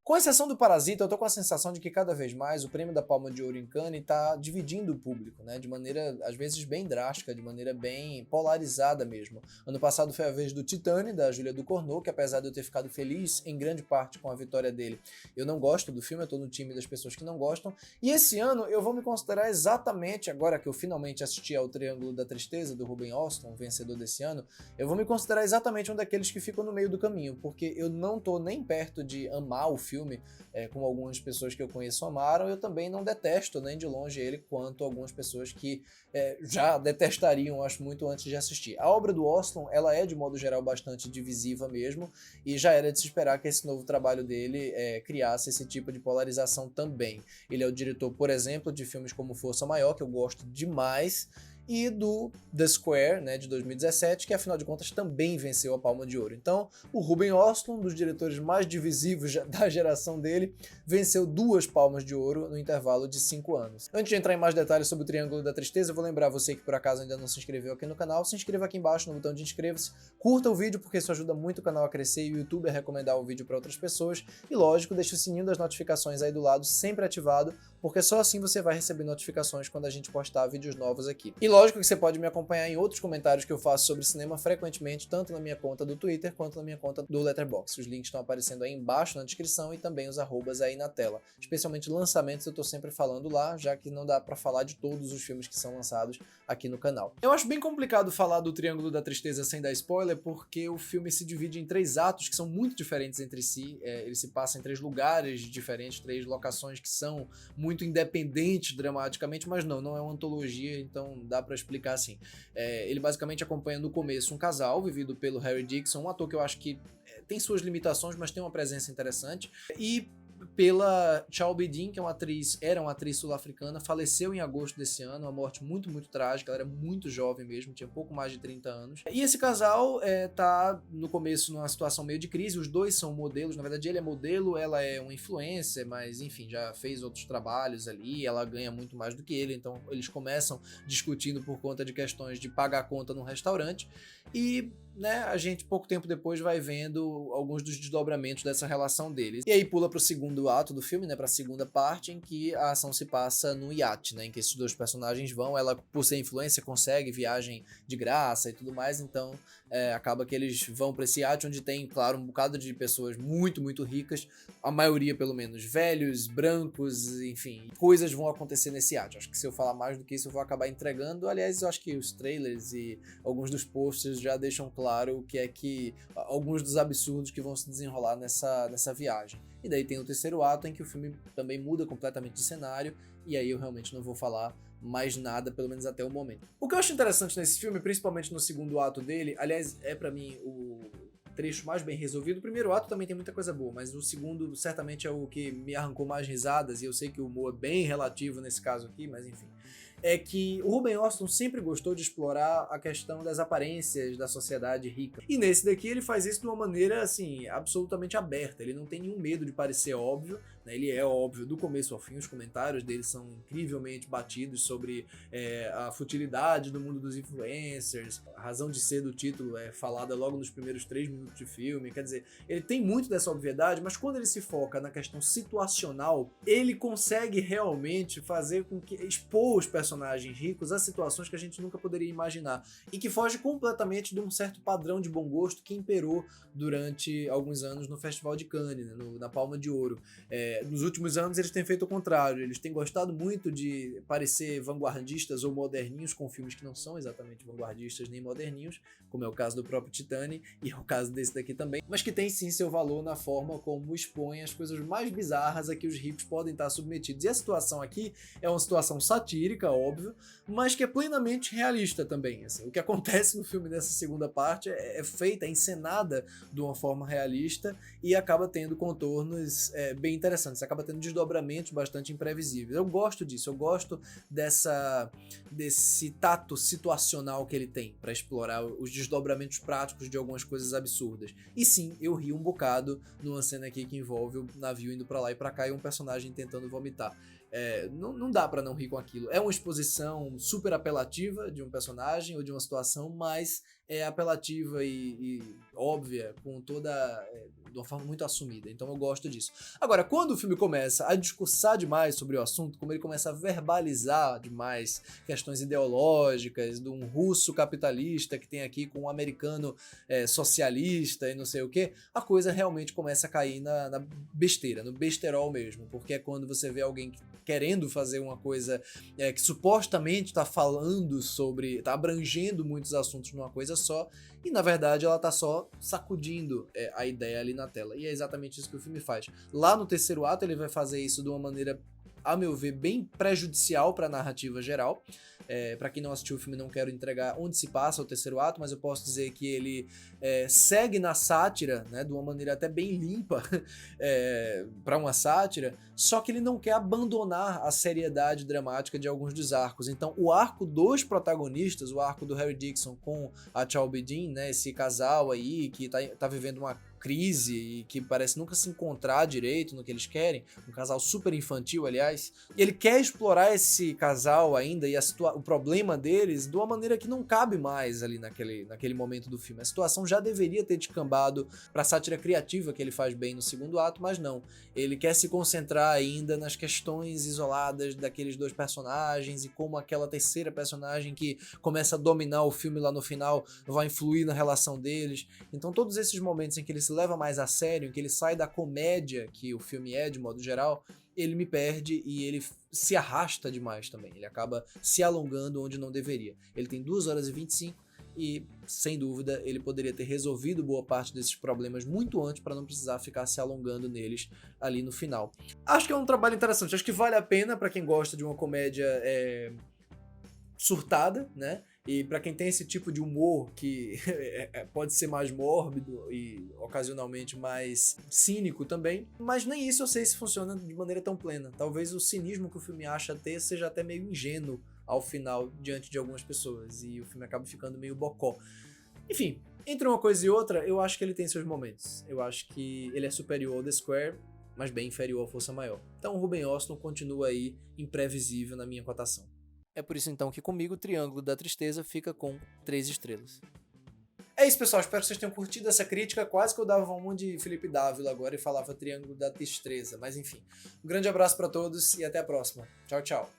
Com exceção do Parasita, eu tô com a sensação de que cada vez mais o prêmio da Palma de Ouro em Cannes tá dividindo o público, né? De maneira, às vezes, bem drástica, de maneira bem polarizada mesmo. Ano passado foi a vez do Titane, da Julia Ducournau, que apesar de eu ter ficado feliz em grande parte com a vitória dele, eu não gosto do filme, eu tô no time das pessoas que não gostam. E esse ano eu vou me considerar exatamente, agora que eu finalmente assisti ao Triângulo da Tristeza, do Ruben Östlund, vencedor desse ano, eu vou me considerar exatamente um daqueles que ficam no meio do caminho, porque eu não tô nem perto de amar o filme, como algumas pessoas que eu conheço amaram. Eu também não detesto nem de longe ele quanto algumas pessoas que já detestariam, acho, muito antes de assistir. A obra do Östlund, ela é de modo geral bastante divisiva mesmo, e já era de se esperar que esse novo trabalho dele criasse esse tipo de polarização também. Ele é o diretor, por exemplo, de filmes como Força Maior, que eu gosto demais, e do The Square, né, de 2017, que afinal de contas também venceu a Palma de Ouro. Então, o Ruben Östlund, um dos diretores mais divisivos da geração dele, venceu 2 Palmas de Ouro no intervalo de 5 anos. Antes de entrar em mais detalhes sobre o Triângulo da Tristeza, eu vou lembrar você que por acaso ainda não se inscreveu aqui no canal, se inscreva aqui embaixo no botão de inscreva-se, curta o vídeo porque isso ajuda muito o canal a crescer e o YouTube a recomendar o vídeo para outras pessoas, e lógico, deixa o sininho das notificações aí do lado sempre ativado, porque só assim você vai receber notificações quando a gente postar vídeos novos aqui. E lógico que você pode me acompanhar em outros comentários que eu faço sobre cinema frequentemente, tanto na minha conta do Twitter quanto na minha conta do Letterboxd. Os links estão aparecendo aí embaixo na descrição e também os arrobas aí na tela. Especialmente lançamentos eu tô sempre falando lá, já que não dá pra falar de todos os filmes que são lançados aqui no canal. Eu acho bem complicado falar do Triângulo da Tristeza sem dar spoiler, porque o filme se divide em 3 atos que são muito diferentes entre si. Ele se passa em 3 lugares diferentes, 3 locações que são muito independentes dramaticamente, mas não é uma antologia, então dá pra explicar assim. Ele basicamente acompanha no começo um casal vivido pelo Harry Dixon, um ator que eu acho que tem suas limitações, mas tem uma presença interessante, e pela Chao Bidin, que era uma atriz sul-africana, faleceu em agosto desse ano, uma morte muito, muito trágica. Ela era muito jovem mesmo, tinha pouco mais de 30 anos. E esse casal tá no começo numa situação meio de crise, os dois são modelos, na verdade ele é modelo, ela é uma influencer, mas enfim, já fez outros trabalhos ali, ela ganha muito mais do que ele, então eles começam discutindo por conta de questões de pagar a conta num restaurante, e a gente pouco tempo depois vai vendo alguns dos desdobramentos dessa relação deles. E aí pula pro segundo ato do filme, pra segunda parte, em que a ação se passa no iate, em que esses 2 personagens vão. Ela, por ser influencer, consegue viagem de graça e tudo mais, então acaba que eles vão pra esse iate, onde tem, claro, um bocado de pessoas muito, muito ricas, a maioria pelo menos velhos, brancos, enfim, coisas vão acontecer nesse iate. Acho que se eu falar mais do que isso eu vou acabar entregando. Aliás, eu acho que os trailers e alguns dos posters já deixam claro o que é que alguns dos absurdos que vão se desenrolar nessa viagem. E daí tem o terceiro ato, em que o filme também muda completamente de cenário, e aí eu realmente não vou falar mais nada, pelo menos até o momento. O que eu acho interessante nesse filme, principalmente no segundo ato dele, aliás, é pra mim o trecho mais bem resolvido. O primeiro ato também tem muita coisa boa, mas o segundo certamente é o que me arrancou mais risadas, e eu sei que o humor é bem relativo nesse caso aqui, mas enfim. É que o Ruben Östlund sempre gostou de explorar a questão das aparências da sociedade rica. E nesse daqui ele faz isso de uma maneira, assim, absolutamente aberta. Ele não tem nenhum medo de parecer óbvio, ele é óbvio do começo ao fim. Os comentários dele são incrivelmente batidos sobre a futilidade do mundo dos influencers. A razão de ser do título é falada logo nos primeiros 3 minutos de filme. Quer dizer, ele tem muito dessa obviedade, mas quando ele se foca na questão situacional, ele consegue realmente fazer com que expor os personagens ricos a situações que a gente nunca poderia imaginar, e que foge completamente de um certo padrão de bom gosto que imperou durante alguns anos no Festival de Cannes, na Palma de Ouro. Nos últimos anos eles têm feito o contrário, eles têm gostado muito de parecer vanguardistas ou moderninhos com filmes que não são exatamente vanguardistas nem moderninhos, como é o caso do próprio Titane, e é o caso desse daqui também, mas que tem sim seu valor na forma como expõe as coisas mais bizarras a que os ricos podem estar submetidos. E a situação aqui é uma situação satírica, óbvio, mas que é plenamente realista também. Assim, o que acontece no filme nessa segunda parte é feita, é encenada de uma forma realista e acaba tendo contornos bem interessantes, acaba tendo desdobramentos bastante imprevisíveis. Eu gosto disso, eu gosto desse tato situacional que ele tem para explorar os desdobramentos práticos de algumas coisas absurdas. E sim, eu ri um bocado numa cena aqui que envolve o navio indo para lá e para cá e um personagem tentando vomitar. Não dá pra não rir com aquilo. É uma exposição super apelativa de um personagem ou de uma situação, mas é apelativa e óbvia, com de uma forma muito assumida. Então eu gosto disso. Agora, quando o filme começa a discursar demais sobre o assunto, como ele começa a verbalizar demais questões ideológicas de um russo capitalista que tem aqui com um americano socialista e não sei o que, a coisa realmente começa a cair na besteira, no besterol mesmo, porque é quando você vê alguém querendo fazer uma coisa que supostamente está falando sobre, está abrangendo muitos assuntos numa coisa só, e na verdade ela tá só sacudindo a ideia ali na tela. E é exatamente isso que o filme faz. Lá no terceiro ato ele vai fazer isso de uma maneira, a meu ver, bem prejudicial para a narrativa geral. Para quem não assistiu o filme, não quero entregar onde se passa o terceiro ato, mas eu posso dizer que ele segue na sátira, né, de uma maneira até bem limpa para uma sátira, só que ele não quer abandonar a seriedade dramática de alguns dos arcos. Então o arco dos protagonistas, o arco do Harry Dixon com a Chalby Dean, né, esse casal aí que tá vivendo uma crise e que parece nunca se encontrar direito no que eles querem, um casal super infantil, aliás, e ele quer explorar esse casal ainda e o problema deles de uma maneira que não cabe mais ali naquele momento do filme. A situação já deveria ter descambado pra sátira criativa que ele faz bem no segundo ato, mas não. Ele quer se concentrar ainda nas questões isoladas daqueles dois personagens e como aquela terceira personagem que começa a dominar o filme lá no final vai influir na relação deles. Então todos esses momentos em que ele se leva mais a sério, em que ele sai da comédia que o filme é de modo geral, ele me perde e ele se arrasta demais também. Ele acaba se alongando onde não deveria. Ele tem 2 horas e 25 e, sem dúvida, ele poderia ter resolvido boa parte desses problemas muito antes para não precisar ficar se alongando neles ali no final. Acho que é um trabalho interessante. Acho que vale a pena para quem gosta de uma comédia surtada, né? E para quem tem esse tipo de humor que pode ser mais mórbido e ocasionalmente mais cínico também, mas nem isso eu sei se funciona de maneira tão plena. Talvez o cinismo que o filme acha ter seja até meio ingênuo ao final diante de algumas pessoas e o filme acaba ficando meio bocó. Enfim, entre uma coisa e outra, eu acho que ele tem seus momentos. Eu acho que ele é superior ao The Square, mas bem inferior à Força Maior. Então o Ruben Östlund continua aí imprevisível na minha cotação. É por isso então que comigo o Triângulo da Tristeza fica com 3 estrelas. É isso, pessoal. Espero que vocês tenham curtido essa crítica. Quase que eu dava um de Felipe Dávila agora e falava Triângulo da Tristeza. Mas enfim. Um grande abraço para todos e até a próxima. Tchau, tchau.